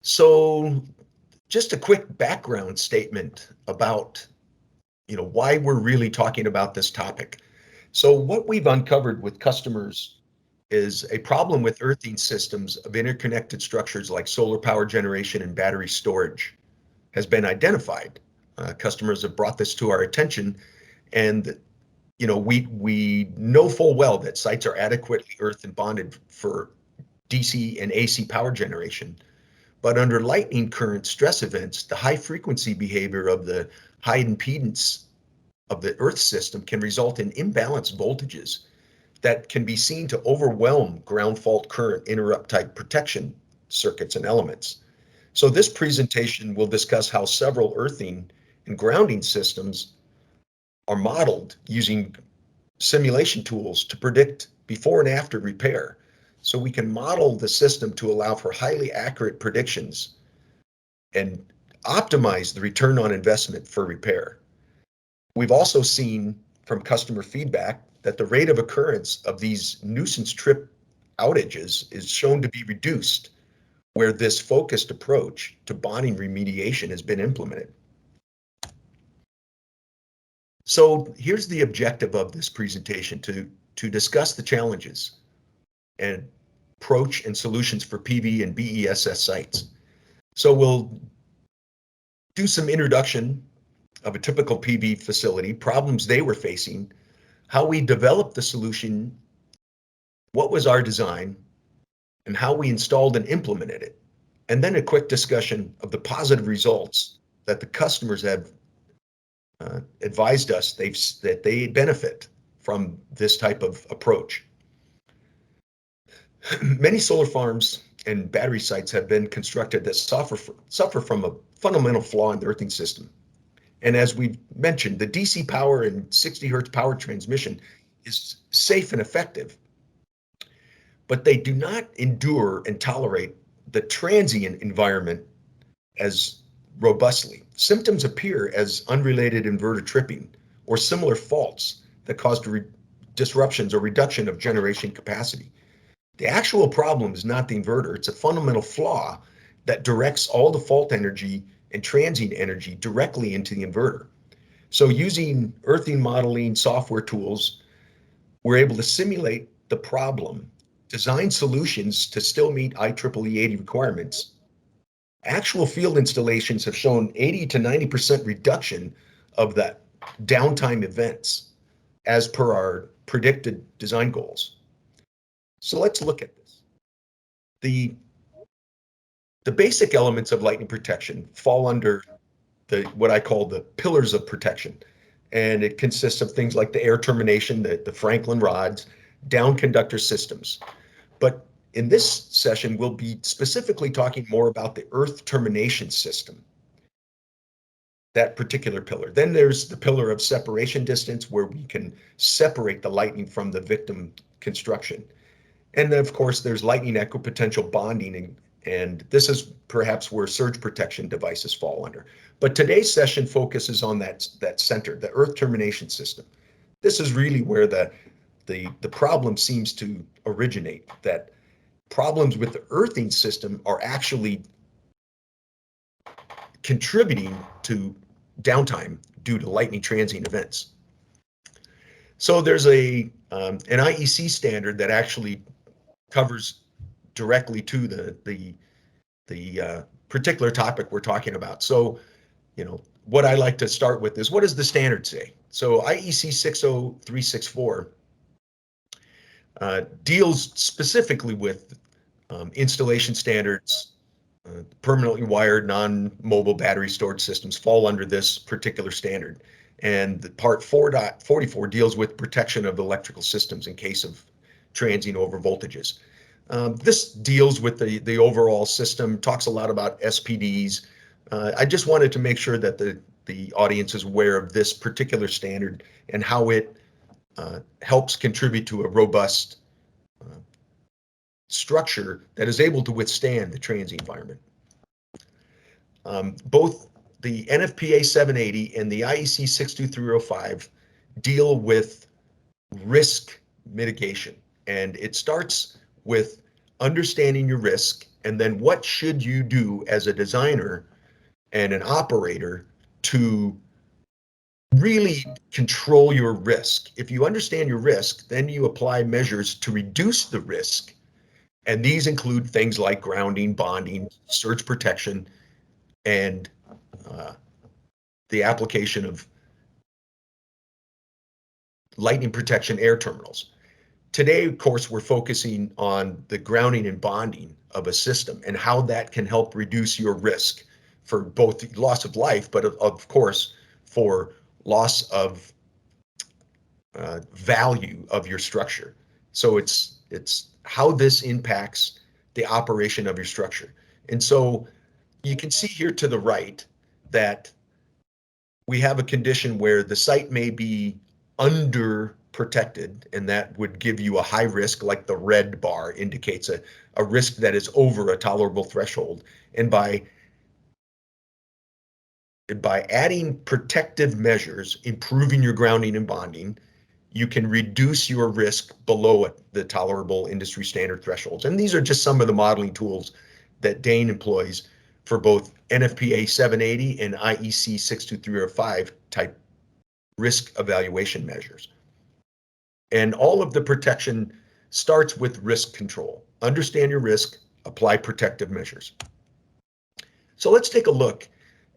So just a quick background statement about, why we're really talking about this topic. So what we've uncovered with customers is a problem with earthing systems of interconnected structures like solar power generation and battery storage has been identified. Customers have brought this to our attention, and we know full well that sites are adequately earthed and bonded for DC and AC power generation. But under lightning current stress events, the high frequency behavior of the high impedance of the earth system can result in imbalanced voltages that can be seen to overwhelm ground fault current interrupt type protection circuits and elements. So this presentation will discuss how several earthing and grounding systems are modeled using simulation tools to predict before and after repair. So we can model the system to allow for highly accurate predictions and optimize the return on investment for repair. We've also seen from customer feedback that the rate of occurrence of these nuisance trip outages is shown to be reduced where this focused approach to bonding remediation has been implemented. So here's the objective of this presentation, to discuss the challenges and approach and solutions for PV and BESS sites. So we'll do some introduction of a typical PV facility, problems they were facing, how we developed the solution, what was our design, and how we installed and implemented it. And then a quick discussion of the positive results that the customers have advised us that they benefit from this type of approach. Many solar farms and battery sites have been constructed that suffer from a fundamental flaw in the earthing system. And as we've mentioned, the DC power and 60 hertz power transmission is safe and effective, but they do not endure and tolerate the transient environment as robustly. Symptoms appear as unrelated inverter tripping or similar faults that caused disruptions or reduction of generation capacity. The actual problem is not the inverter, it's a fundamental flaw that directs all the fault energy and transient energy directly into the inverter. So using earthing modeling software tools, we're able to simulate the problem, design solutions to still meet IEEE 80 requirements. Actual field installations have shown 80 to 90% reduction of that downtime events as per our predicted design goals. So let's look at this. The basic elements of lightning protection fall under what I call the pillars of protection. And it consists of things like the air termination, the Franklin rods, down conductor systems. But in this session, we'll be specifically talking more about the earth termination system, that particular pillar. Then there's the pillar of separation distance, where we can separate the lightning from the victim construction. And then, of course, there's lightning equipotential bonding, and this is perhaps where surge protection devices fall under. But today's session focuses on that center, the earth termination system. This is really where the problem seems to originate, that problems with the earthing system are actually contributing to downtime due to lightning transient events. So there's an IEC standard that actually covers directly to the particular topic we're talking about. So, what I like to start with is, what does the standard say? So IEC 60364 deals specifically with installation standards. Permanently wired non-mobile battery storage systems fall under this particular standard. And the part 4.44 deals with protection of electrical systems in case of transient over voltages. This deals with the overall system, talks a lot about SPDs. I just wanted to make sure that the audience is aware of this particular standard and how it helps contribute to a robust structure that is able to withstand the transient environment. Both the NFPA 780 and the IEC 62305 deal with risk mitigation, and it starts with understanding your risk And then what should you do as a designer and an operator to really control your risk? If you understand your risk, then you apply measures to reduce the risk. And these include things like grounding, bonding, surge protection, and uh, the application of lightning protection air terminals. Today, of course, we're focusing on the grounding and bonding of a system and how that can help reduce your risk for both loss of life, but of course, for loss of value of your structure. So it's how this impacts the operation of your structure. And so you can see here to the right that we have a condition where the site may be under protected, and that would give you a high risk, like the red bar indicates a risk that is over a tolerable threshold. And by adding protective measures, improving your grounding and bonding, you can reduce your risk below the tolerable industry standard thresholds. And these are just some of the modeling tools that Dane employs for both NFPA 780 and IEC 62305 type risk evaluation measures. And all of the protection starts with risk control. Understand your risk, apply protective measures. So let's take a look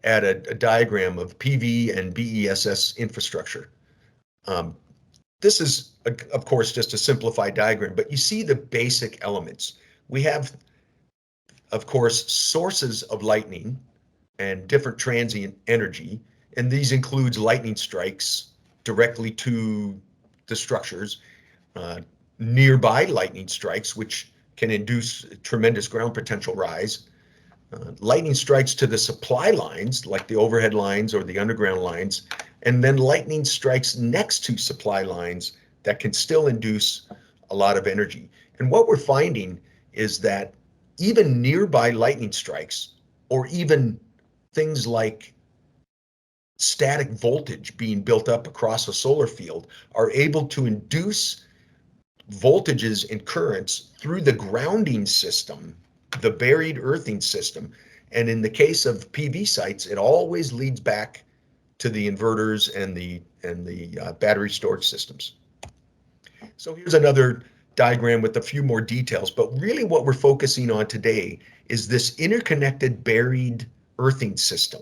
at a diagram of PV and BESS infrastructure. This is, of course, just a simplified diagram, but you see the basic elements. We have, of course, sources of lightning and different transient energy, and these includes lightning strikes directly to the structures, uh, nearby lightning strikes, which can induce tremendous ground potential rise, lightning strikes to the supply lines, like the overhead lines or the underground lines, and then lightning strikes next to supply lines that can still induce a lot of energy. And what we're finding is that even nearby lightning strikes, or even things like static voltage being built up across a solar field, are able to induce voltages and currents through the grounding system, the buried earthing system. And in the case of PV sites, it always leads back to the inverters and the battery storage systems. So here's another diagram with a few more details, but really what we're focusing on today is this interconnected buried earthing system.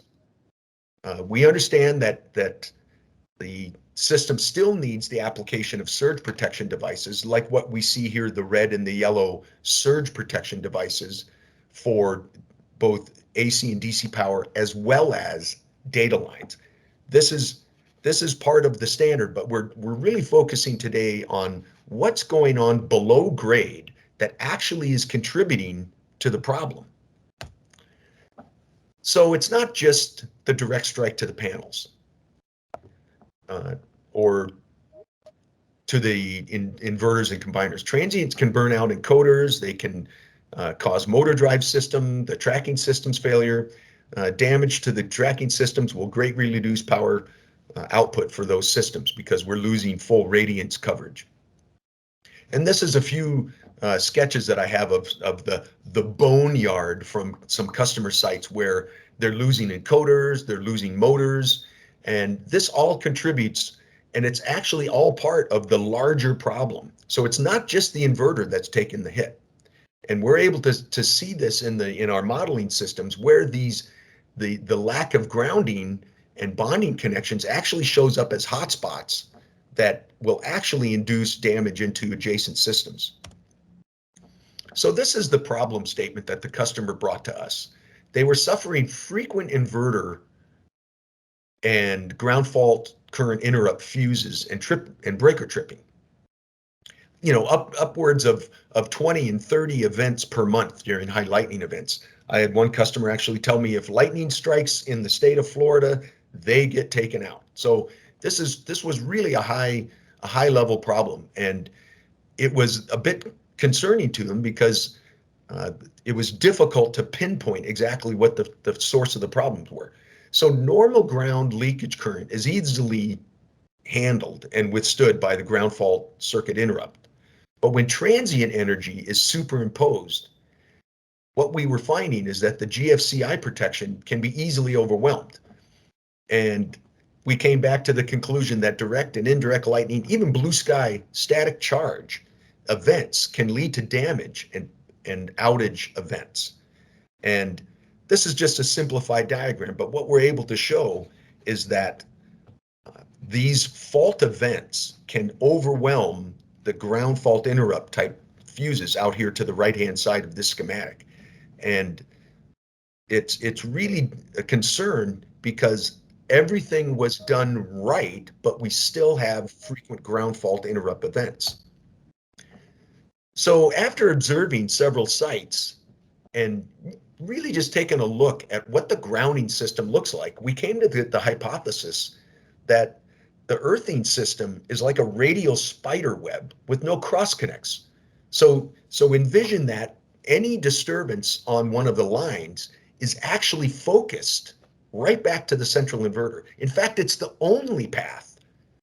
We understand that the system still needs the application of surge protection devices, like what we see here, the red and the yellow surge protection devices for both AC and DC power, as well as data lines. This is part of the standard, but we're really focusing today on what's going on below grade that actually is contributing to the problem. So it's not just the direct strike to the panels, or to the inverters and combiners. Transients can burn out encoders. They can cause motor drive system, the tracking system's failure. Damage to the tracking systems will greatly reduce power output for those systems because we're losing full radiance coverage. And this is a few sketches that I have of the boneyard from some customer sites where they're losing encoders, they're losing motors, and this all contributes, and it's actually all part of the larger problem. So it's not just the inverter that's taken the hit. And we're able to see this in our modeling systems where the lack of grounding and bonding connections actually shows up as hotspots that will actually induce damage into adjacent systems. So this is the problem statement that the customer brought to us. They were suffering frequent inverter and ground fault current interrupt fuses and breaker tripping. You know, upwards of 20 and 30 events per month during high lightning events. I had one customer actually tell me if lightning strikes in the state of Florida, they get taken out. So this was really a high level problem, and it was a bit concerning to them because it was difficult to pinpoint exactly what the source of the problems were. So normal ground leakage current is easily handled and withstood by the ground fault circuit interrupt. But when transient energy is superimposed, what we were finding is that the GFCI protection can be easily overwhelmed. And we came back to the conclusion that direct and indirect lightning, even blue sky static charge events, can lead to damage and outage events. And this is just a simplified diagram, but what we're able to show is that these fault events can overwhelm the ground fault interrupt type fuses out here to the right-hand side of this schematic. And it's really a concern because everything was done right, but we still have frequent ground fault interrupt events. So after observing several sites and really just taking a look at what the grounding system looks like, we came to the hypothesis that the earthing system is like a radial spider web with no cross connects. So envision that any disturbance on one of the lines is actually focused right back to the central inverter. In fact, it's the only path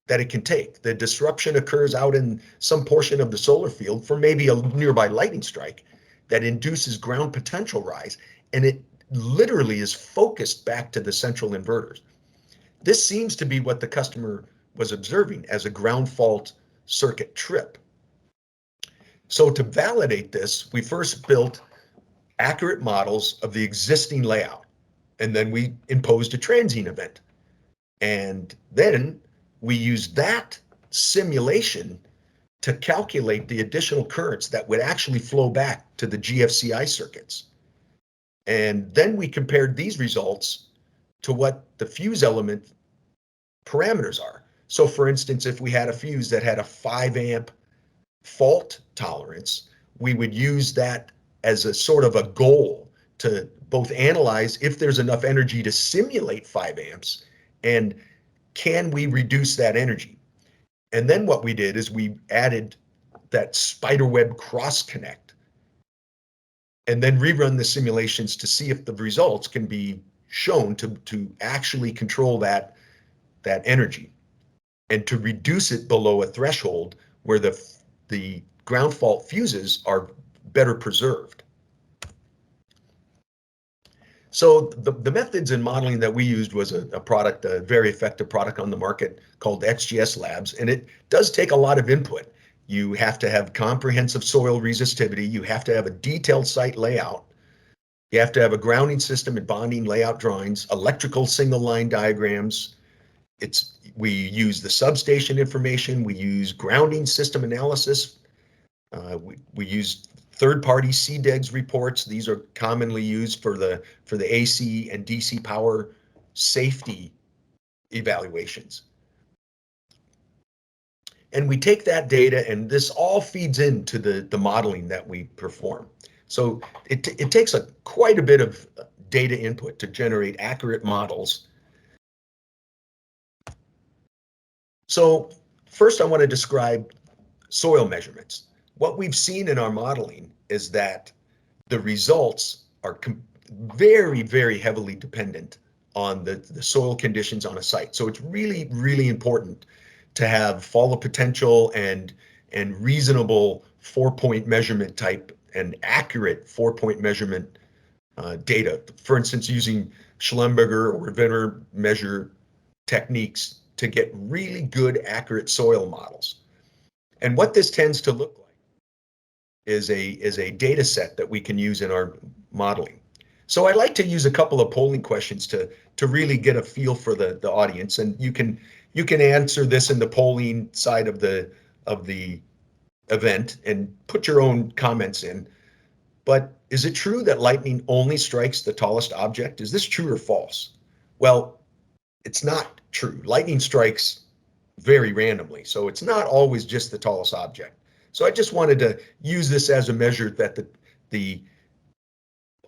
that it can take. The disruption occurs out in some portion of the solar field for maybe a nearby lightning strike that induces ground potential rise, and it literally is focused back to the central inverters. This seems to be what the customer was observing as a ground fault circuit trip. So to validate this, we first built accurate models of the existing layout, and then we imposed a transient event. And then we used that simulation to calculate the additional currents that would actually flow back to the GFCI circuits. And then we compared these results to what the fuse element parameters are. So for instance, if we had a fuse that had a 5 amp fault tolerance, we would use that as a sort of a goal to both analyze if there's enough energy to simulate 5 amps and can we reduce that energy. And then what we did is we added that spiderweb cross connect and then rerun the simulations to see if the results can be shown to actually control that energy and to reduce it below a threshold where the ground fault fuses are better preserved. So the methods in modeling that we used was a very effective product on the market called XGS Labs, and it does take a lot of input. You have to have comprehensive soil resistivity, you have to have a detailed site layout, you have to have a grounding system and bonding layout drawings, electrical single line diagrams. We use the substation information, we use grounding system analysis, we use third-party CDEGS reports. These are commonly used for the AC and DC power safety evaluations. And we take that data, and this all feeds into the modeling that we perform. So it takes quite a bit of data input to generate accurate models. So first I want to describe soil measurements. What we've seen in our modeling is that the results are very, very heavily dependent on the soil conditions on a site. So it's really, really important to have follow potential and reasonable 4-point measurement type and accurate 4-point measurement data. For instance, using Schlumberger or Ritter measure techniques to get really good, accurate soil models. And what this tends to look like is a data set that we can use in our modeling. So I'd like to use a couple of polling questions to really get a feel for the audience, and you can answer this in the polling side of the event and put your own comments in. But is it true that lightning only strikes the tallest object? Is this true or false? Well, it's not true. Lightning strikes very randomly, so it's not always just the tallest object. So I just wanted to use this as a measure that the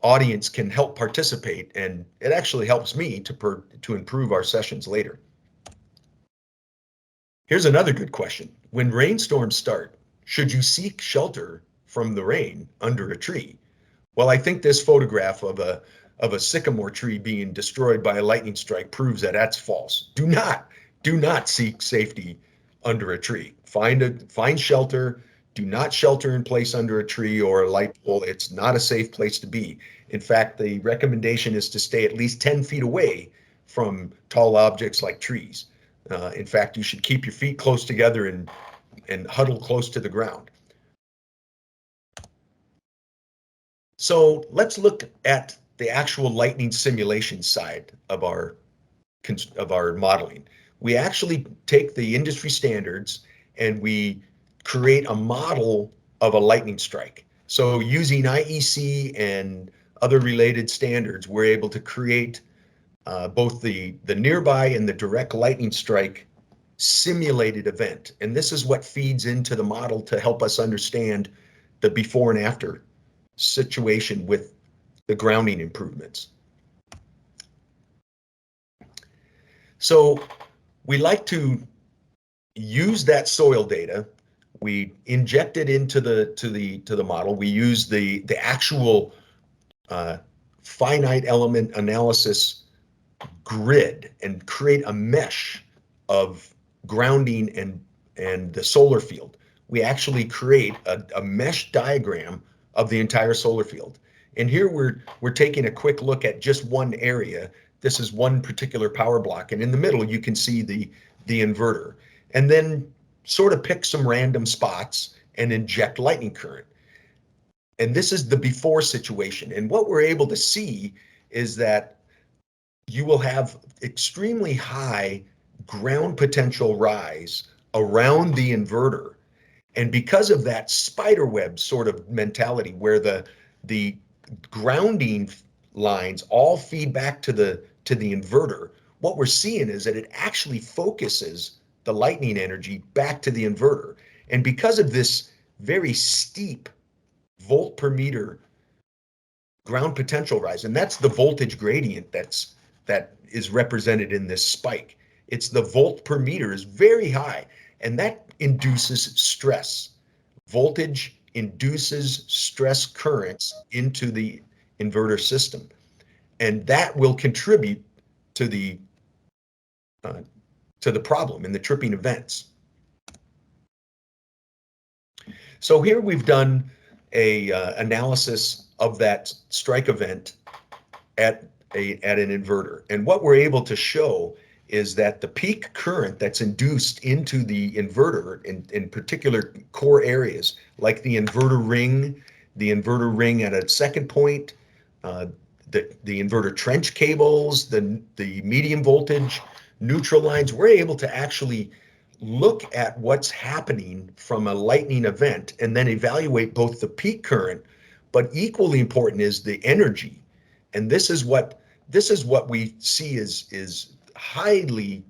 audience can help participate, and it actually helps me to improve our sessions later. Here's another good question. When rainstorms start, should you seek shelter from the rain under a tree? Well, I think this photograph of a sycamore tree being destroyed by a lightning strike proves that that's false. Do not seek safety under a tree. Find shelter, Do not shelter in place under a tree or a light pole. It's not a safe place to be. In fact, the recommendation is to stay at least 10 feet away from tall objects like trees. In fact, you should keep your feet close together and huddle close to the ground. So let's look at the actual lightning simulation side of our modeling. We actually take the industry standards and we create a model of a lightning strike. So using IEC and other related standards, we're able to create both the nearby and the direct lightning strike simulated event. And this is what feeds into the model to help us understand the before and after situation with the grounding improvements. So we like to use that soil data. We inject it into the model. We use the actual finite element analysis grid and create a mesh of grounding and the solar field. We actually create a mesh diagram of the entire solar field. And here we're taking a quick look at just one area. This is one particular power block, and in the middle you can see the inverter. And then sort of pick some random spots and inject lightning current. And this is the before situation. And what we're able to see is that you will have extremely high ground potential rise around the inverter. And because of that spider web sort of mentality where the grounding lines all feed back to the inverter, what we're seeing is that it actually focuses the lightning energy back to the inverter. And because of this very steep volt per meter ground potential rise, and that's the voltage gradient that is represented in this spike. It's the volt per meter is very high, and that induces stress. Voltage induces stress currents into the inverter system, and that will contribute to the problem in the tripping events. So here we've done a analysis of that strike event at an inverter, and what we're able to show is that the peak current that's induced into the inverter in particular core areas like the inverter ring at a second point, the inverter trench cables, the medium voltage neutral lines, we're able to actually look at what's happening from a lightning event and then evaluate both the peak current, but equally important is the energy. And this is what we see is highly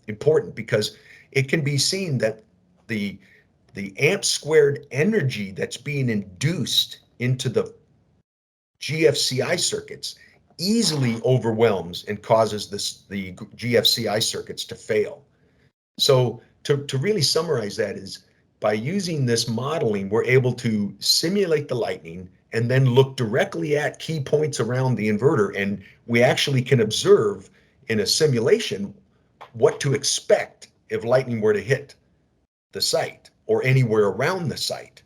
important, because it can be seen that the amp squared energy that's being induced into the GFCI circuits easily overwhelms and causes the GFCI circuits to fail. So to really summarize that is, by using this modeling, we're able to simulate the lightning and then look directly at key points around the inverter, and we actually can observe in a simulation what to expect if lightning were to hit the site or anywhere around the site.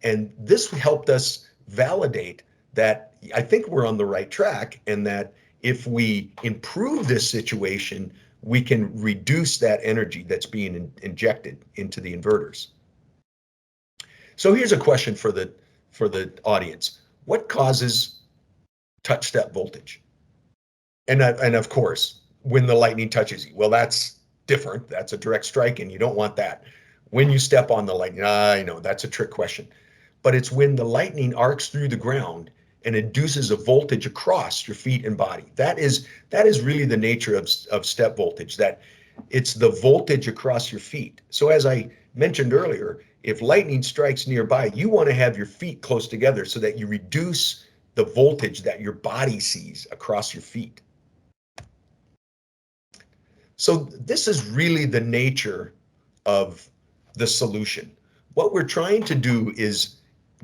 And this helped us validate that I think we're on the right track, and that if we improve this situation, we can reduce that energy that's being injected into the inverters. So here's a question for the audience. What causes touch step voltage? And of course, when the lightning touches you, well, that's different. That's a direct strike, and you don't want that. When you step on the lightning, I know that's a trick question, but it's when the lightning arcs through the ground and induces a voltage across your feet and body. That is really the nature of step voltage, that it's the voltage across your feet. So as I mentioned earlier, if lightning strikes nearby, you want to have your feet close together so that you reduce the voltage that your body sees across your feet. So this is really the nature of the solution. What we're trying to do is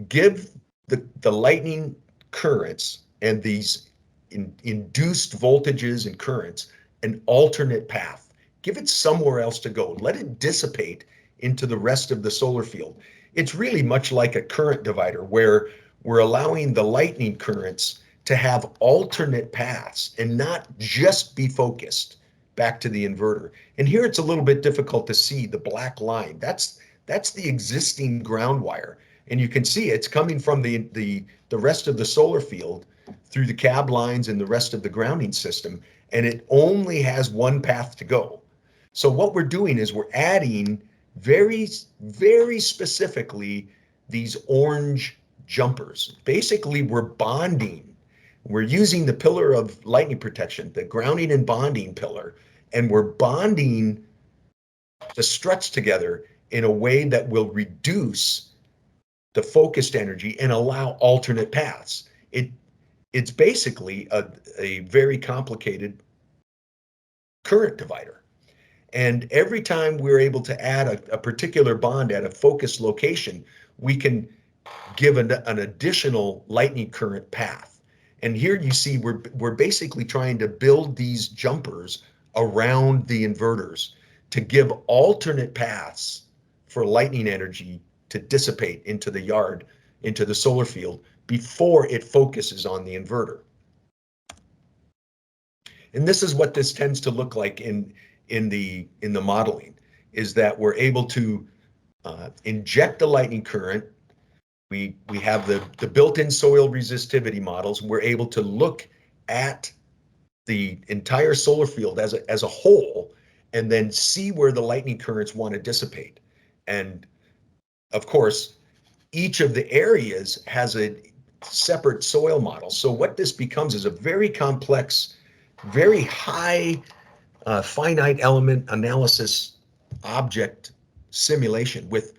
give the lightning currents and these induced voltages and currents an alternate path. Give it somewhere else to go. Let it dissipate into the rest of the solar field. It's really much like a current divider where we're allowing the lightning currents to have alternate paths and not just be focused back to the inverter. And here it's a little bit difficult to see the black line. That's the existing ground wire. And you can see it's coming from the rest of the solar field through the cab lines and the rest of the grounding system. And it only has one path to go. So what we're doing is we're adding very, very specifically these orange jumpers. Basically, we're bonding. We're using the pillar of lightning protection, the grounding and bonding pillar, and we're bonding the struts together in a way that will reduce the focused energy and allow alternate paths. It's basically a very complicated current divider. And every time we're able to add a particular bond at a focused location, we can give an additional lightning current path. And here you see we're basically trying to build these jumpers around the inverters to give alternate paths for lightning energy to dissipate into the yard, into the solar field, before it focuses on the inverter. And this is what this tends to look like in the modeling, is that we're able to inject the lightning current. We have the built-in soil resistivity models. We're able to look at the entire solar field as a whole and then see where the lightning currents want to dissipate. And of course, each of the areas has a separate soil model. So what this becomes is a very complex, very high finite element analysis object simulation with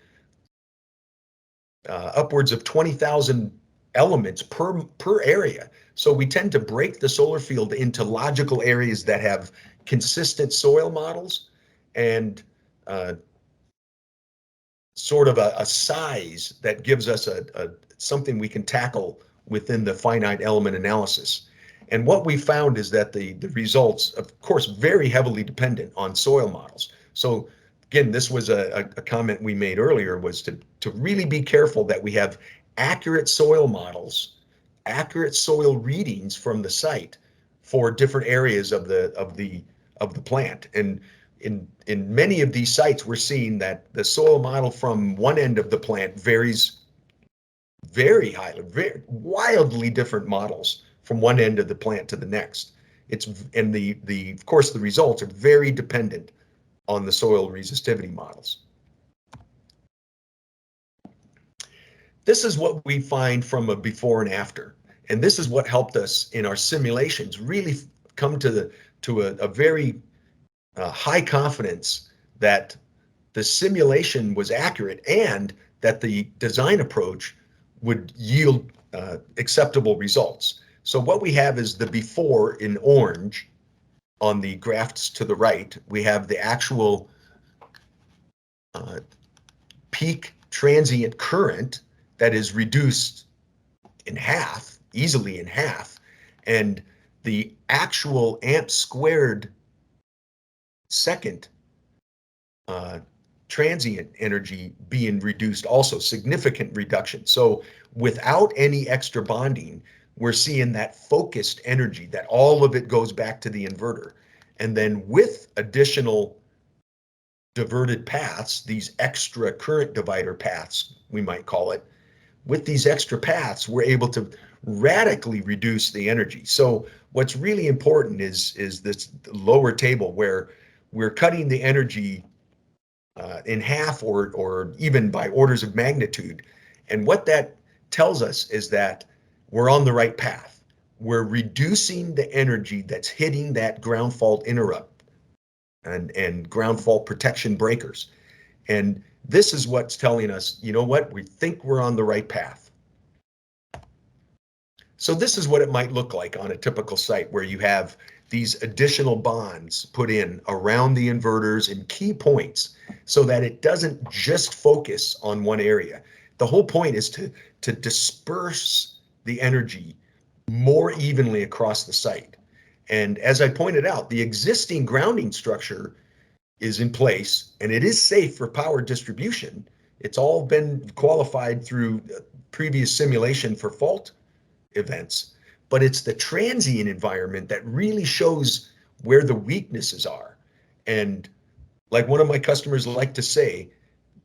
upwards of 20,000 elements per area. So we tend to break the solar field into logical areas that have consistent soil models and sort of a size that gives us something we can tackle within the finite element analysis. And what we found is that the results, of course, very heavily dependent on soil models. So again, this was a comment we made earlier, was to really be careful that we have accurate soil models, accurate soil readings from the site for different areas of the plant. And in many of these sites, we're seeing that the soil model from one end of the plant varies very highly, very wildly different models from one end of the plant to the next. And of course, the results are very dependent on the soil resistivity models. This is what we find from a before and after. And this is what helped us in our simulations really come to a very high confidence that the simulation was accurate and that the design approach would yield acceptable results. So what we have is the before in orange on the graphs to the right. We have the actual peak transient current that is reduced in half, easily in half, and the actual amp squared second transient energy being reduced, also significant reduction. So without any extra bonding, we're seeing that focused energy, that all of it goes back to the inverter. And then with additional diverted paths, these extra current divider paths, we might call it, with these extra paths, we're able to radically reduce the energy. So what's really important is this lower table where we're cutting the energy in half or even by orders of magnitude. And what that tells us is that we're on the right path. We're reducing the energy that's hitting that ground fault interrupt and ground fault protection breakers. And this is what's telling us, you know what, we think we're on the right path. So this is what it might look like on a typical site where you have these additional bonds put in around the inverters in key points so that it doesn't just focus on one area. The whole point is to disperse the energy more evenly across the site. And as I pointed out, the existing grounding structure is in place and it is safe for power distribution. It's all been qualified through previous simulation for fault events, but it's the transient environment that really shows where the weaknesses are. And like one of my customers like to say,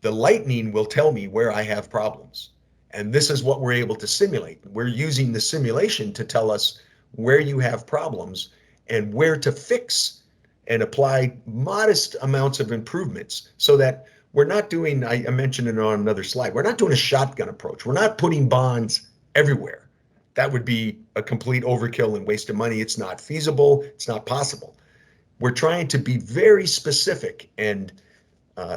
the lightning will tell me where I have problems. And this is what we're able to simulate. We're using the simulation to tell us where you have problems and where to fix and apply modest amounts of improvements so that we're not doing, I mentioned it on another slide, we're not doing a shotgun approach. We're not putting bonds everywhere. That would be a complete overkill and waste of money. It's not feasible. It's not possible. We're trying to be very specific and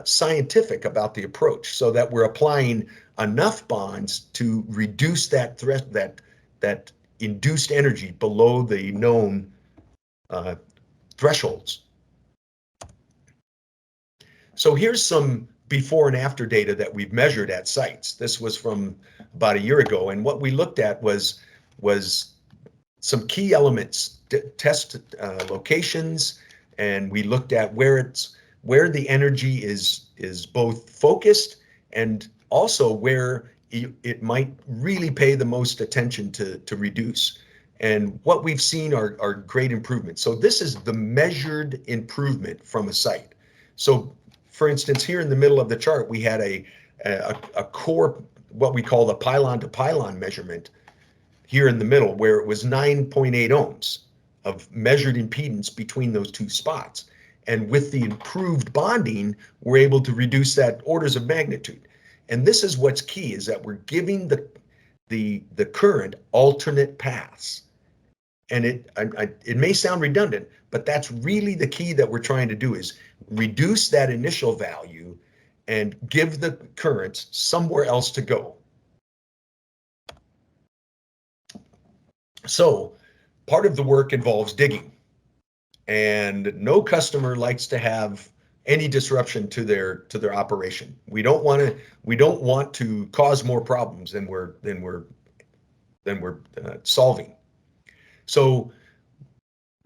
scientific about the approach so that we're applying enough bonds to reduce that threat, that induced energy below the known thresholds. So here's some before and after data that we've measured at sites. This was from about a year ago, and what we looked at was some key elements, test locations, and we looked at where the energy is both focused and also where it might really pay the most attention to reduce. And what we've seen are great improvements. So this is the measured improvement from a site. So for instance, here in the middle of the chart, we had a core, what we call the pylon to pylon measurement here in the middle, where it was 9.8 ohms of measured impedance between those two spots. And with the improved bonding, we're able to reduce that orders of magnitude. And this is what's key, is that we're giving the current alternate paths. And it may sound redundant, but that's really the key that we're trying to do, is reduce that initial value and give the current somewhere else to go. So part of the work involves digging, and no customer likes to have any disruption to their operation. We don't want to cause more problems than we're solving. So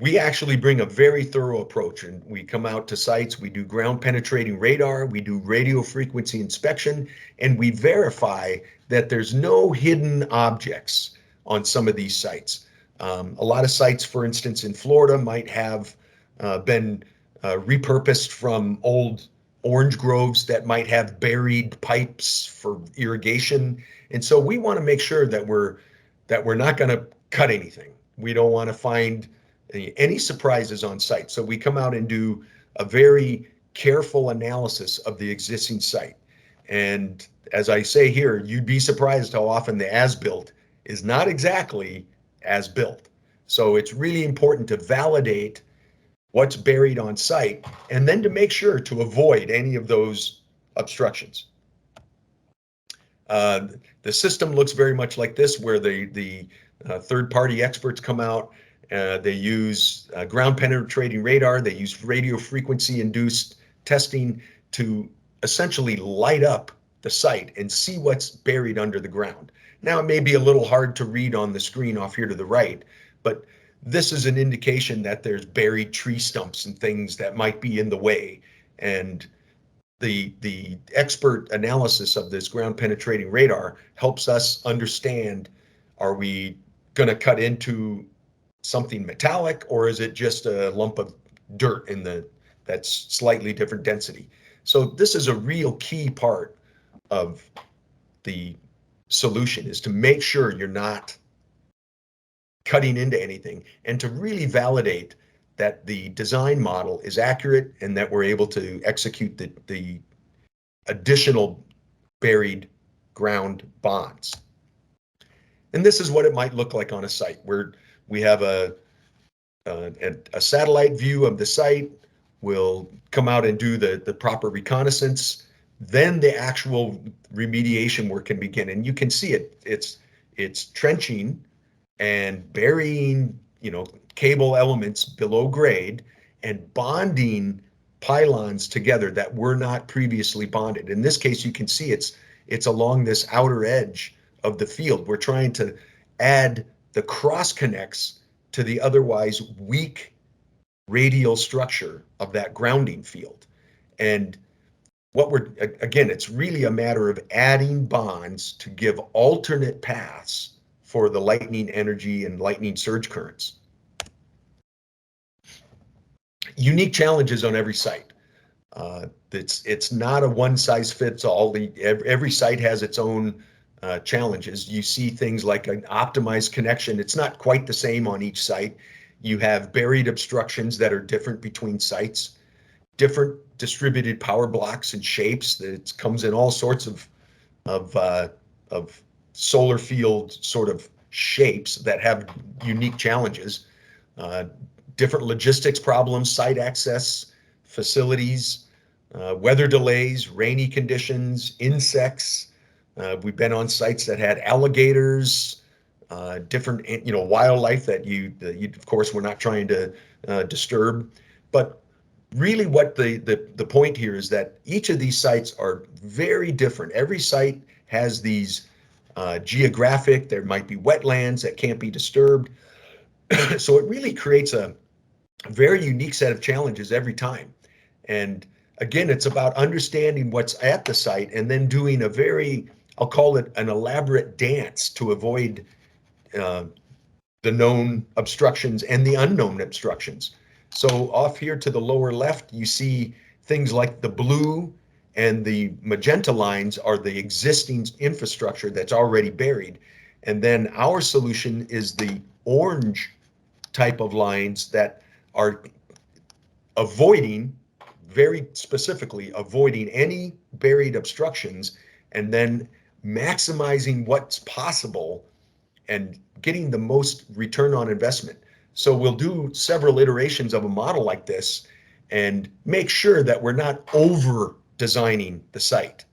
we actually bring a very thorough approach, and we come out to sites, we do ground penetrating radar, we do radio frequency inspection, and we verify that there's no hidden objects on some of these sites. A lot of sites, for instance, in Florida might have been repurposed from old orange groves that might have buried pipes for irrigation. And so we want to make sure that we're not going to cut anything. We don't want to find any surprises on site. So we come out and do a very careful analysis of the existing site. And as I say here, you'd be surprised how often the as-built is not exactly as built. So it's really important to validate what's buried on site and then to make sure to avoid any of those obstructions. The system looks very much like this, where the third-party experts come out. They use ground penetrating radar. They use radio frequency induced testing to essentially light up the site and see what's buried under the ground. Now, it may be a little hard to read on the screen off here to the right, but this is an indication that there's buried tree stumps and things that might be in the way. And the expert analysis of this ground penetrating radar helps us understand, are we going to cut into something metallic, or is it just a lump of dirt that's slightly different density? So this is a real key part of the solution, is to make sure you're not cutting into anything, and to really validate that the design model is accurate and that we're able to execute the additional buried ground bonds. And this is what it might look like on a site where we have a satellite view of the site. We'll come out and do the proper reconnaissance. Then the actual remediation work can begin. And you can see it's trenching and burying, cable elements below grade and bonding pylons together that were not previously bonded. In this case, you can see it's along this outer edge of the field. We're trying to add the cross connects to the otherwise weak radial structure of that grounding field. And again, it's really a matter of adding bonds to give alternate paths for the lightning energy and lightning surge currents. Unique challenges on every site. It's not a one size fits all. Every site has its own challenges. You see things like an optimized connection. It's not quite the same on each site. You have buried obstructions that are different between sites, different distributed power blocks and shapes. That comes in all sorts of solar field sort of shapes that have unique challenges. Different logistics problems, site access, facilities, weather delays, rainy conditions, insects. We've been on sites that had alligators, different wildlife that you of course we're not trying to disturb. But really what the point here is that each of these sites are very different. Every site has these geographic, there might be wetlands that can't be disturbed. So it really creates a very unique set of challenges every time. And again, it's about understanding what's at the site and then doing a very, I'll call it an elaborate dance to avoid the known obstructions and the unknown obstructions. So off here to the lower left, you see things like the blue and the magenta lines are the existing infrastructure that's already buried. And then our solution is the orange type of lines that are avoiding, very specifically avoiding any buried obstructions and then maximizing what's possible and getting the most return on investment. So we'll do several iterations of a model like this and make sure that we're not over designing the site.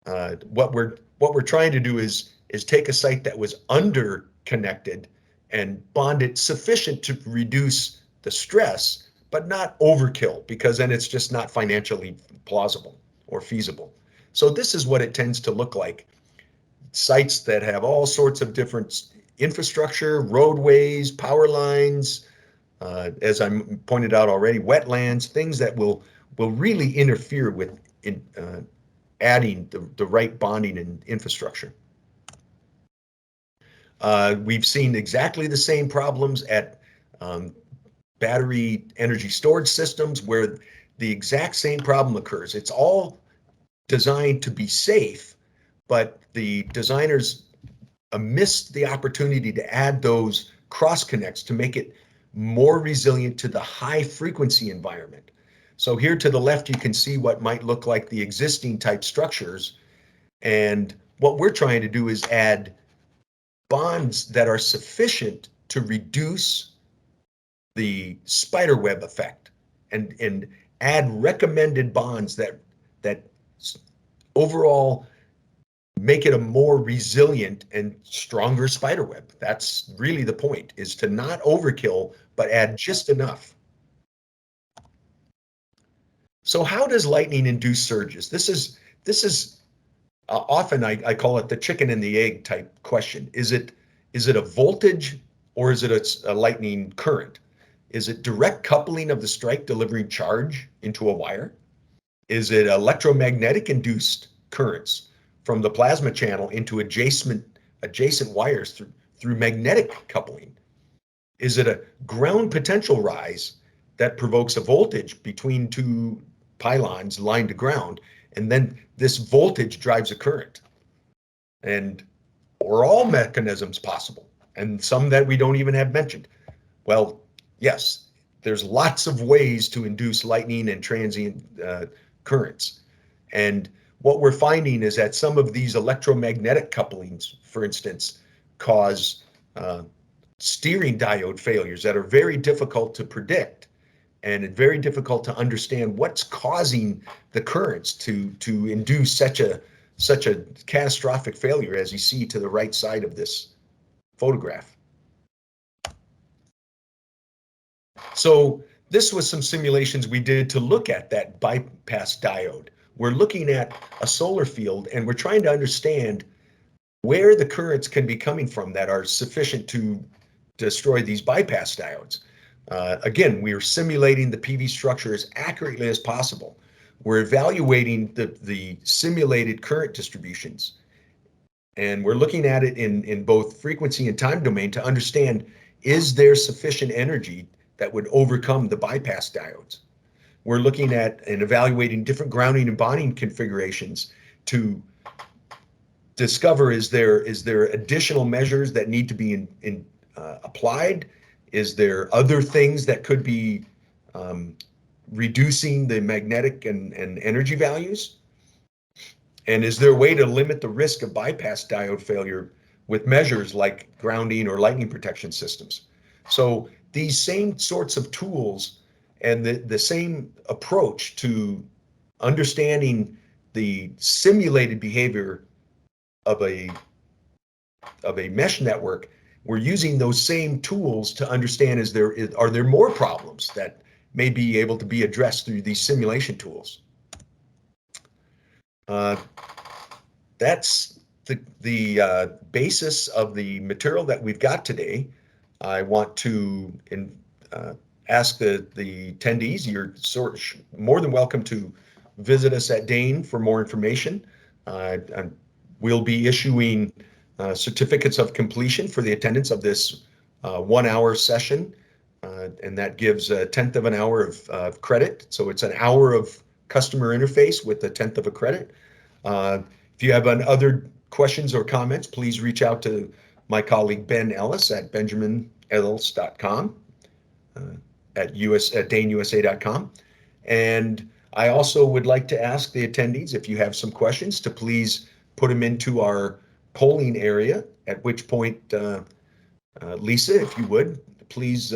What we're trying to do is take a site that was under connected and bond it sufficient to reduce the stress, but not overkill, because then it's just not financially plausible or feasible. So this is what it tends to look like. Sites that have all sorts of different infrastructure, roadways, power lines, as I pointed out already, wetlands, things that will really interfere with adding the right bonding and infrastructure. We've seen exactly the same problems at battery energy storage systems where the exact same problem occurs. It's all designed to be safe, but the designers missed the opportunity to add those cross connects to make it more resilient to the high frequency environment. So here to the left, you can see what might look like the existing type structures. And what we're trying to do is add bonds that are sufficient to reduce the spider web effect and add recommended bonds that overall make it a more resilient and stronger spider web. That's really the point, is to not overkill, but add just enough. So how does lightning induce surges? This is often I call it the chicken and the egg type question. Is it a voltage or is it a lightning current? Is it direct coupling of the strike delivering charge into a wire? Is it electromagnetic induced currents from the plasma channel into adjacent wires through magnetic coupling? Is it a ground potential rise that provokes a voltage between two pylons line to ground, and then this voltage drives a current? And are all mechanisms possible, and some that we don't even have mentioned? Well, yes, there's lots of ways to induce lightning and transient currents. And what we're finding is that some of these electromagnetic couplings, for instance, cause steering diode failures that are very difficult to predict and very difficult to understand what's causing the currents to induce such a catastrophic failure, as you see to the right side of this photograph. So this was some simulations we did to look at that bypass diode. We're looking at a solar field and we're trying to understand where the currents can be coming from that are sufficient to destroy these bypass diodes. Again, we are simulating the PV structure as accurately as possible. we're evaluating the simulated current distributions. And we're looking at it in both frequency and time domain to understand, is there sufficient energy that would overcome the bypass diodes? We're looking at and evaluating different grounding and bonding configurations to discover, is there additional measures that need to be applied? Is there other things that could be reducing the magnetic and energy values? And is there a way to limit the risk of bypass diode failure with measures like grounding or lightning protection systems? So these same sorts of tools and the same approach to understanding the simulated behavior of a mesh network, we're using those same tools to understand, are there more problems that may be able to be addressed through these simulation tools? That's the basis of the material that we've got today. I want to ask the attendees, you're more than welcome to visit us at Dane for more information. We'll be issuing certificates of completion for the attendance of this 1 hour session, and that gives a 1/10 of an hour of credit. So it's an hour of customer interface with a 1/10 of a credit. If you have other questions or comments, please reach out to my colleague Ben Ellis at benjaminellis.com, at daneusa.com. And I also would like to ask the attendees, if you have some questions, to please put them into our polling area, at which point, Lisa, if you would, please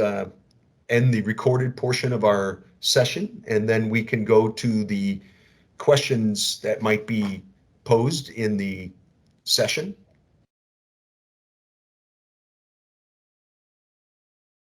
end the recorded portion of our session, and then we can go to the questions that might be posed in the session.